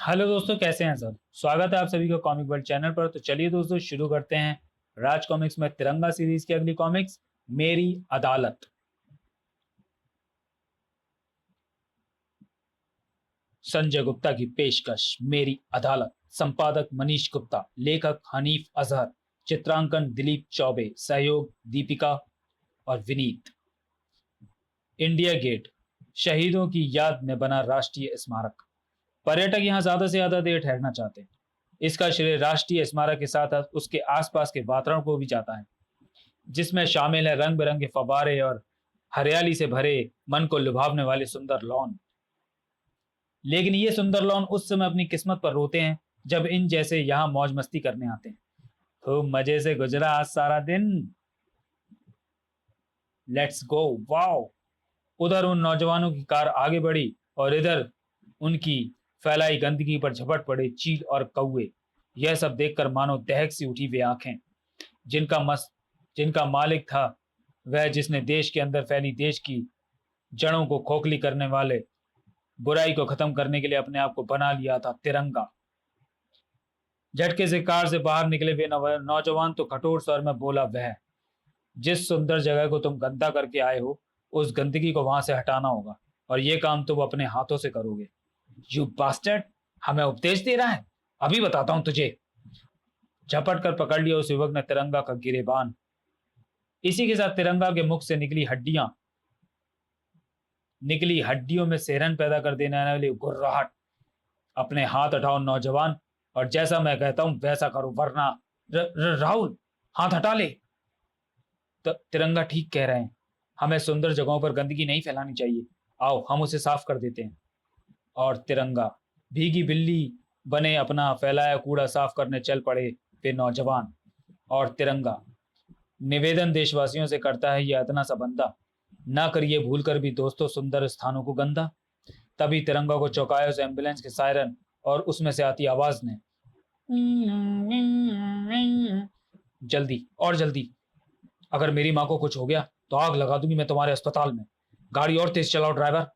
Hello दोस्तों, कैसे हैं सब। स्वागत है आप सभी का कॉमिक वर्ल्ड चैनल पर। तो चलिए दोस्तों, शुरू करते हैं राज कॉमिक्स में तिरंगा सीरीज की अगली कॉमिक्स, मेरी अदालत। संजय गुप्ता की पेशकश मेरी अदालत। संपादक मनीष गुप्ता, लेखक हनीफ अजहर, चित्रांकन दिलीप चौबे, सहयोग दीपिका और विनीत। इंडिया गेट, शहीदों की याद में बना राष्ट्रीय स्मारक। पर्यटक यहाँ ज्यादा से ज्यादा देर ठहरना चाहते हैं। इसका श्रेय राष्ट्रीय स्मारक के साथ साथ उसके आसपास के वातावरण को भी जाता है, जिसमें शामिल है रंग बिरंगे फव्वारे और हरियाली से भरे मन को लुभावने वाले सुंदर लॉन। लेकिन ये सुंदर लॉन उस समय अपनी किस्मत पर रोते हैं जब इन जैसे यहाँ मौज मस्ती करने आते हैं। खूब मजे से गुजरा आज सारा दिन, लेट्स गो, वाओ। उधर उन नौजवानों की कार आगे बढ़ी और इधर उनकी फैलाई गंदगी पर झपट पड़े चील और कौवे। यह सब देखकर मानो दहक सी उठी वे आंखें। जिनका मस जिनका मालिक था वह, जिसने देश के अंदर फैली देश की जड़ों को खोखली करने वाले बुराई को खत्म करने के लिए अपने आप को बना लिया था तिरंगा। झटके से कार से बाहर निकले वे नौजवान तो कठोर स्वर में बोला, वह जिस सुंदर जगह को तुम गंदा करके आए हो, उस गंदगी को वहां से हटाना होगा, और ये काम तुम अपने हाथों से करोगे। यू बास्टर्ड, हमें उपदेश दे रहा है? अभी बताता हूं तुझे। झपट कर पकड़ लिया उस युवक ने तिरंगा का गिरेबान। इसी के साथ तिरंगा के मुख से निकली हड्डियों में सेहरन पैदा कर देने वाली गुर्राहट। अपने हाथ हटाओ नौजवान, और जैसा मैं कहता हूं वैसा करो, वरना राहुल, हाथ हटा ले। तिरंगा ठीक कह रहे हैं, हमें सुंदर जगहों पर गंदगी नहीं फैलानी चाहिए। आओ हम उसे साफ कर देते हैं। और तिरंगा भीगी बिल्ली बने अपना फैलाया कूड़ा साफ करने चल पड़े वे नौजवान। और तिरंगा निवेदन देशवासियों से करता है, ये इतना सा बंदा, ना करिए भूल कर भी दोस्तों सुंदर स्थानों को गंदा। तभी तिरंगा को चौंकाया उस एम्बुलेंस के सायरन और उसमें से आती आवाज ने, जल्दी और जल्दी, अगर मेरी माँ को कुछ हो गया तो आग लगा दूंगी मैं तुम्हारे अस्पताल में। गाड़ी और तेज चलाओ ड्राइवर।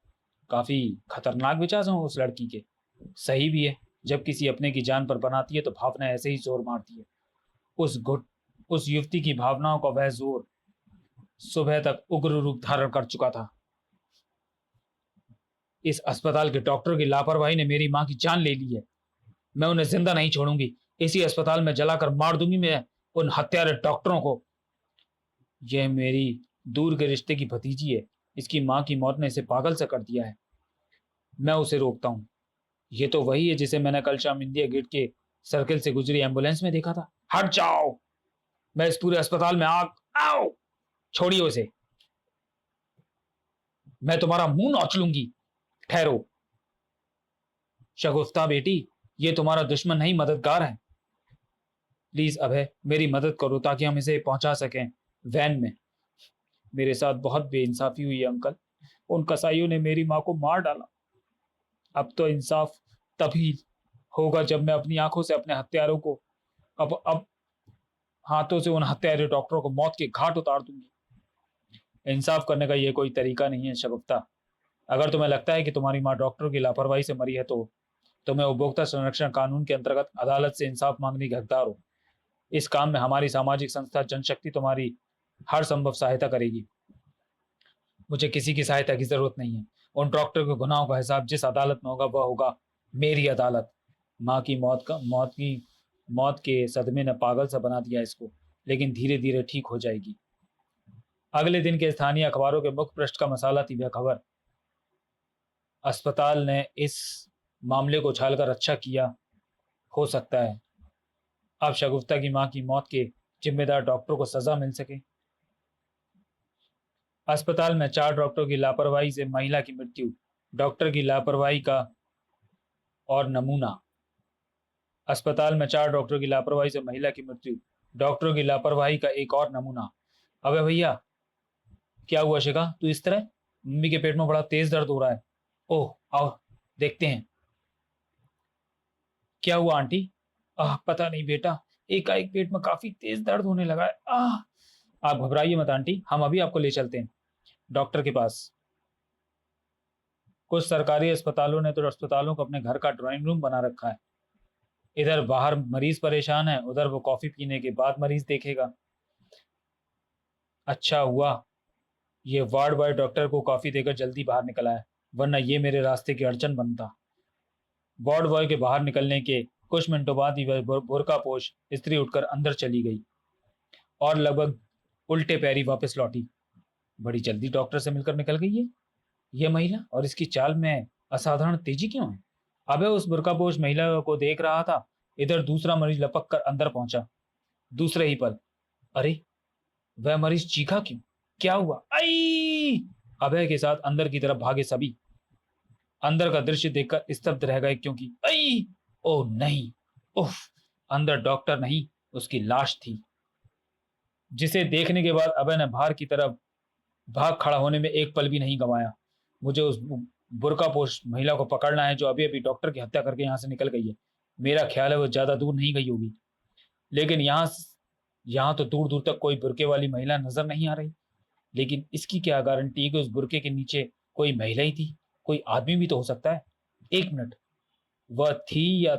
काफी खतरनाक विचार हैं उस लड़की के। सही भी है, जब किसी अपने की जान पर बनाती है तो भावना ऐसे ही जोर मारती है। उस युवती की भावनाओं का वह जोर सुबह तक उग्र रूप धारण कर चुका था। इस अस्पताल के डॉक्टर की लापरवाही ने मेरी माँ की जान ले ली है। मैं उन्हें जिंदा नहीं छोड़ूंगी। इसी अस्पताल में जलाकर मार दूंगी मैं उन हत्यारे डॉक्टरों को। यह मेरी दूर के रिश्ते की भतीजी है। इसकी माँ की मौत ने इसे पागल सा कर दिया है। मैं उसे रोकता हूँ। ये तो वही है जिसे मैंने कल शाम इंडिया गेट के सर्किल से गुजरी एम्बुलेंस में देखा था। हट जाओ, मैं इस पूरे अस्पताल में आग, आओ, छोड़िए उसे, मैं तुम्हारा मुंह नोच लूंगी। ठहरो शगुफ्ता बेटी, ये तुम्हारा दुश्मन नहीं मददगार है। प्लीज अभय, मेरी मदद करो ताकि हम इसे पहुंचा सकें वैन में। मेरे साथ बहुत बेइंसाफी हुई है अंकल। उन कसाईयों ने मेरी माँ को मार डाला। अब तो इंसाफ तभी होगा जब मैं अपनी आंखों से अपने हत्यारों को, अब हाथों से उन हत्यारे डॉक्टरों को मौत के घाट उतार दूंगी। इंसाफ करने का ये कोई तरीका नहीं है शगुफ्ता। अगर तुम्हें लगता है कि तुम्हारी माँ डॉक्टरों की लापरवाही से मरी है तो तुम्हें उपभोक्ता संरक्षण कानून के अंतर्गत अदालत से इंसाफ मांगने की हकदार हो। इस काम में हमारी सामाजिक संस्था जनशक्ति तुम्हारी हर संभव सहायता करेगी। मुझे किसी की सहायता की जरूरत नहीं है। उन डॉक्टर के गुनाहों का हिसाब जिस अदालत में होगा वह होगा मेरी अदालत। माँ की मौत के सदमे ने पागल सा बना दिया इसको, लेकिन धीरे धीरे ठीक हो जाएगी। अगले दिन के स्थानीय अखबारों के मुख्य पृष्ठ का मसाला थी वह खबर, अस्पताल ने इस मामले को उछालकर अच्छा किया, हो सकता है अब शगुफ्ता की मां की मौत के जिम्मेदार डॉक्टरों को सजा मिल सके। अस्पताल में 4 डॉक्टरों की लापरवाही से महिला की मृत्यु। डॉक्टर की लापरवाही का और नमूना। अस्पताल में 4 डॉक्टरों की लापरवाही से महिला की मृत्यु। डॉक्टरों की लापरवाही का एक और नमूना। अबे भैया, क्या हुआ शिखा, तू इस तरह? मम्मी के पेट में बड़ा तेज दर्द हो रहा है। ओह, आओ देखते हैं। क्या हुआ आंटी? पता नहीं बेटा, एकाएक पेट में काफी तेज दर्द होने लगा है। आप घबराइए मत आंटी, हम अभी आपको ले चलते हैं डॉक्टर के पास। कुछ सरकारी अस्पतालों ने तो अस्पतालों को अपने घर का ड्राइंग रूम बना रखा है। इधर बाहर मरीज परेशान है, उधर वो कॉफी पीने के बाद मरीज देखेगा। अच्छा हुआ ये वार्ड बॉय डॉक्टर को कॉफी देकर जल्दी बाहर निकल आया, वरना ये मेरे रास्ते की अड़चन बनता। वार्ड बॉय के बाहर निकलने के कुछ मिनटों बाद ही वह बुर्कापोश स्त्री उठकर अंदर चली गई और लगभग उल्टे पैरी वापस लौटी। बड़ी जल्दी डॉक्टर से मिलकर निकल गई है यह महिला, और इसकी चाल में असाधारण तेजी क्यों है? अबे उस बुर्कापोश महिला को देख रहा था। इधर दूसरा मरीज लपक कर अंदर पहुंचा। दूसरे ही पल, अरे वह मरीज चीखा क्यों? क्या हुआ? आई! अभय के साथ अंदर की तरफ भागे सभी। अंदर का दृश्य देखकर स्तब्ध रह गए, क्योंकि आई! ओ नहीं! उफ! अंदर डॉक्टर नहीं, उसकी लाश थी, जिसे देखने के बाद अभय ने बाहर की तरफ भाग खड़ा होने में एक पल भी नहीं गंवाया। मुझे उस बुर्कापोश महिला को पकड़ना है जो अभी अभी डॉक्टर की हत्या करके यहाँ से निकल गई है। मेरा ख्याल है वो ज्यादा दूर नहीं गई होगी, लेकिन यहाँ तो दूर दूर तक कोई बुरके वाली महिला नजर नहीं आ रही। लेकिन इसकी क्या गारंटी है कि उस बुरके के नीचे कोई महिला ही थी? कोई आदमी भी तो हो सकता है। एक मिनट, वह थी या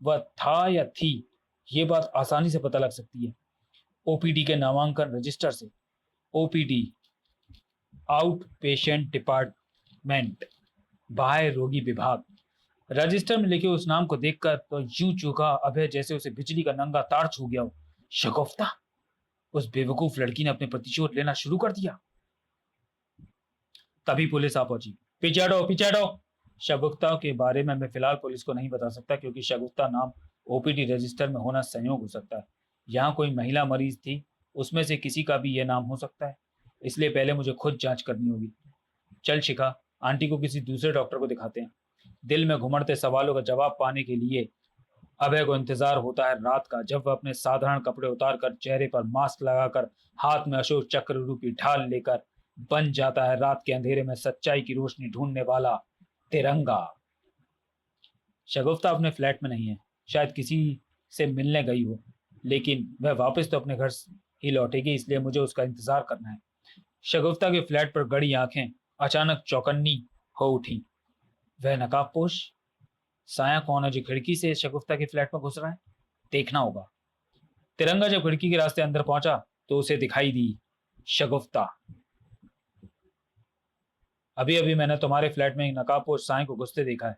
वह था या थी, ये बात आसानी से पता लग सकती है। ओपीडी के नामांकन रजिस्टर से। ओपीडी, आउट पेशेंट डिपार्टमेंट, बाह्य रोगी विभाग। रजिस्टर में लिखे उस नाम को देखकर तो यूं चूका अभय जैसे उसे बिजली का नंगा तार छू गया हो। शगुफ्ता! उस बेवकूफ लड़की ने अपने प्रतिशोध लेना शुरू कर दिया। तभी पुलिस आ पहुंची। पीछे हटो, पीछे हटो! शगुफ्ता के बारे में मैं फिलहाल पुलिस को नहीं बता सकता, क्योंकि शगुफ्ता नाम ओपीडी रजिस्टर में होना संयोग हो सकता है। यहाँ कोई महिला मरीज थी, उसमें से किसी का भी यह नाम हो सकता है, इसलिए पहले मुझे खुद जांच करनी होगी। चल शिखा, आंटी को किसी दूसरे डॉक्टर को दिखाते हैं। दिल में घुमड़ते सवालों का जवाब पाने के लिए अभय को इंतजार होता है रात का, जब वह अपने साधारण कपड़े उतारकर, चेहरे पर मास्क लगाकर, हाथ में अशोक चक्र रूपी ढाल लेकर बन जाता है रात के अंधेरे में सच्चाई की रोशनी ढूंढने वाला तिरंगा। शगुफ्ता अपने फ्लैट में नहीं है, शायद किसी से मिलने गई हो, लेकिन वह वापस तो अपने घर ही लौटेगी, इसलिए मुझे उसका इंतजार करना है। शगुफ्ता के फ्लैट पर गड़ी आंखें अचानक चौकन्नी हो उठी। वह नकाबपोश साया कौन है जो खिड़की से शगुफ्ता के फ्लैट में घुस रहा है? देखना होगा। तिरंगा जब खिड़की के रास्ते अंदर पहुंचा तो उसे दिखाई दी शगुफ्ता। अभी अभी मैंने तुम्हारे फ्लैट में एक नकाबपोश साय को घुसते देखा है।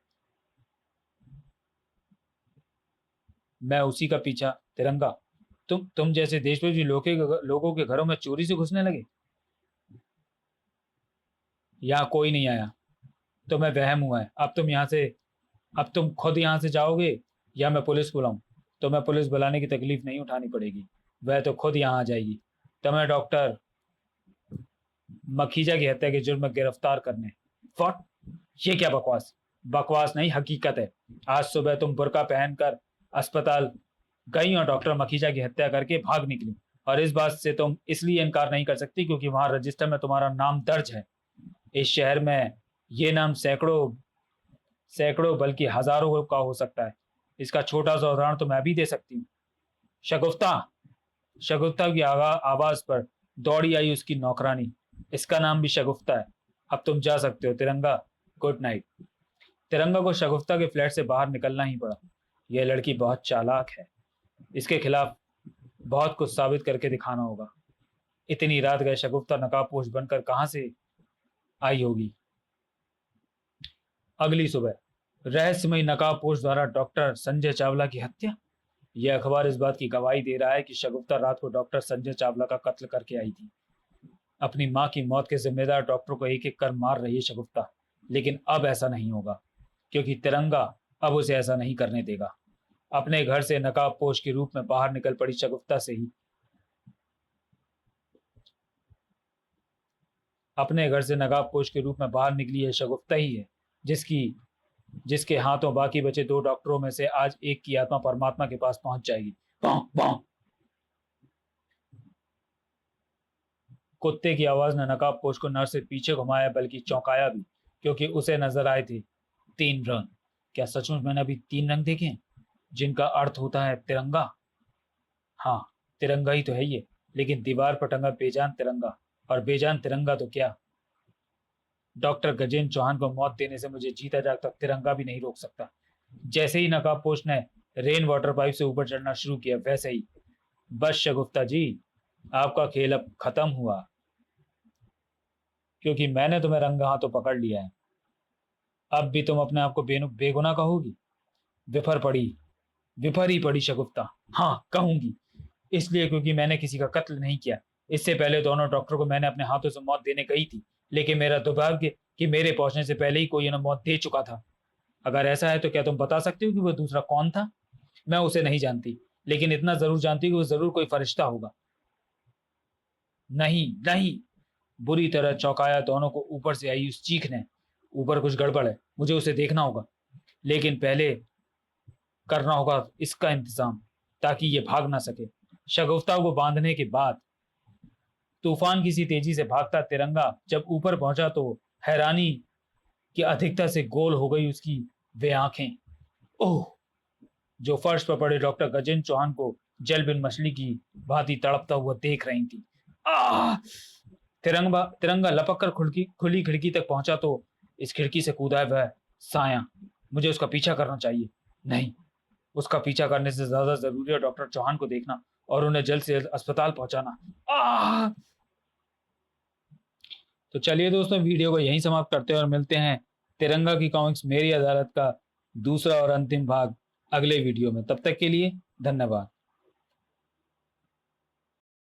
मैं उसी का पीछा। तिरंगा, तुम जैसे देशविरोधी लोगों के घरों में चोरी से घुसने लगे? यहाँ कोई नहीं आया, तुम्हें वहम हुआ है। अब तुम खुद यहाँ से जाओगे या मैं पुलिस बुलाऊं? तुम्हें पुलिस बुलाने की तकलीफ नहीं उठानी पड़ेगी, वह तो खुद यहाँ आ जाएगी तुम्हें डॉक्टर मखीजा की हत्या के जुर्म में गिरफ्तार करने। व्हाट? ये क्या बकवास? बकवास नहीं, हकीकत है। आज सुबह तुम बुर्का पहनकर अस्पताल गई और डॉक्टर मखीजा की हत्या करके भाग निकली, और इस बात से तुम इसलिए इनकार नहीं कर सकती क्योंकि वहां रजिस्टर में तुम्हारा नाम दर्ज है। इस शहर में ये नाम सैकड़ों सैकड़ों बल्कि हजारों का हो सकता है। इसका छोटा सा उदाहरण तो मैं भी दे सकती हूँ। शगुफ्ता! शगुफ्ता की आवाज पर दौड़ी आई उसकी नौकरानी। इसका नाम भी शगुफ्ता है। अब तुम जा सकते हो तिरंगा। Good night. तिरंगा को शगुफ्ता के फ्लैट से बाहर निकलना ही पड़ा। यह लड़की बहुत चालाक है, इसके खिलाफ बहुत कुछ साबित करके दिखाना होगा। इतनी रात गए शगुफ्ता नकाबपोश बनकर कहां से आई होगी? अगली सुबह, रहस्यमयी नकाबपोश द्वारा डॉक्टर संजय चावला की हत्या। यह अखबार इस बात की गवाही दे रहा है कि शगुफ्ता रात को डॉक्टर संजय चावला का कत्ल करके आई थी। अपनी मां की मौत के जिम्मेदार डॉक्टर को एक एक कर मार रही है शगुफ्ता। लेकिन अब ऐसा नहीं होगा, क्योंकि तिरंगा अब उसे ऐसा नहीं करने देगा। अपने घर से नकाबपोश के रूप में बाहर निकल पड़ी शगुफ्ता से ही अपने घर से नकाबपोश के रूप में बाहर निकली है शगुफ्ता ही है, जिसके हाथों बाकी बचे दो डॉक्टरों में से आज एक की आत्मा परमात्मा के पास पहुंच जाएगी। बां, बां। कुत्ते की आवाज ने नकाबपोश को न सिर्फ पीछे घुमाया बल्कि चौंकाया भी, क्योंकि उसे नजर आए थे 3 रंग। क्या सचमुच मैंने अभी 3 रंग देखे हैं, जिनका अर्थ होता है तिरंगा? हाँ, तिरंगा ही तो है ये, लेकिन दीवार पर टंगा बेजान तिरंगा। और बेजान तिरंगा तो क्या, डॉक्टर गजेंद्र चौहान को मौत देने से मुझे जीता जागता तिरंगा भी नहीं रोक सकता। जैसे ही नकाबपोश ने रेन वाटर पाइप से ऊपर चढ़ना शुरू किया, वैसे ही बस शगुफ्ता जी, आपका खेल अब खत्म हुआ, क्योंकि मैंने तुम्हें रंगे हाथों पकड़ लिया है। अब भी तुम अपने आप को बेगुनाह कहोगी? विफर पड़ी, विफर ही पड़ी शगुफ्ता। हाँ, कहूंगी। इसलिए क्योंकि मैंने किसी का कत्ल नहीं किया। इससे पहले दोनों डॉक्टर को मैंने अपने हाथों से मौत देने गई थी, लेकिन मेरा दुर्भाग्य कि मेरे पहुंचने से पहले ही कोई उन्हें मौत दे चुका था। अगर ऐसा है तो क्या तुम बता सकते हो कि वो दूसरा कौन था? मैं उसे नहीं जानती, लेकिन इतना जरूर जानती हूँ कि वो जरूर कोई फरिश्ता होगा। नहीं नहीं, बुरी तरह चौंकाया दोनों को ऊपर से आई उस चीख ने। ऊपर कुछ गड़बड़ है, मुझे उसे देखना होगा, लेकिन पहले करना होगा इसका इंतजाम, ताकि ये भाग ना सके। शगुफ्ता को बांधने के बाद तूफान की सी तेजी से भागता तिरंगा जब ऊपर पहुंचा तो हैरानी की अधिकता से गोल हो गई उसकी वे आंखें। ओह! जो फर्श पर पड़े डॉक्टर गजेंद्र चौहान को जल बिन मछली की भांति तड़पता हुआ देख रही थी। आह! तिरंगा तिरंगा लपक कर खुली खिड़की तक पहुंचा तो इस खिड़की से कूदा है वह साया। मुझे उसका पीछा करना चाहिए। नहीं, उसका पीछा करने से ज्यादा जरूरी है डॉक्टर चौहान को देखना और उन्हें जल्द से जल्द अस्पताल पहुंचाना। आह! तो चलिए दोस्तों, वीडियो को यहीं समाप्त करते हैं और मिलते हैं तिरंगा की कॉमिक्स मेरी अदालत का दूसरा और अंतिम भाग अगले वीडियो में। तब तक के लिए धन्यवाद।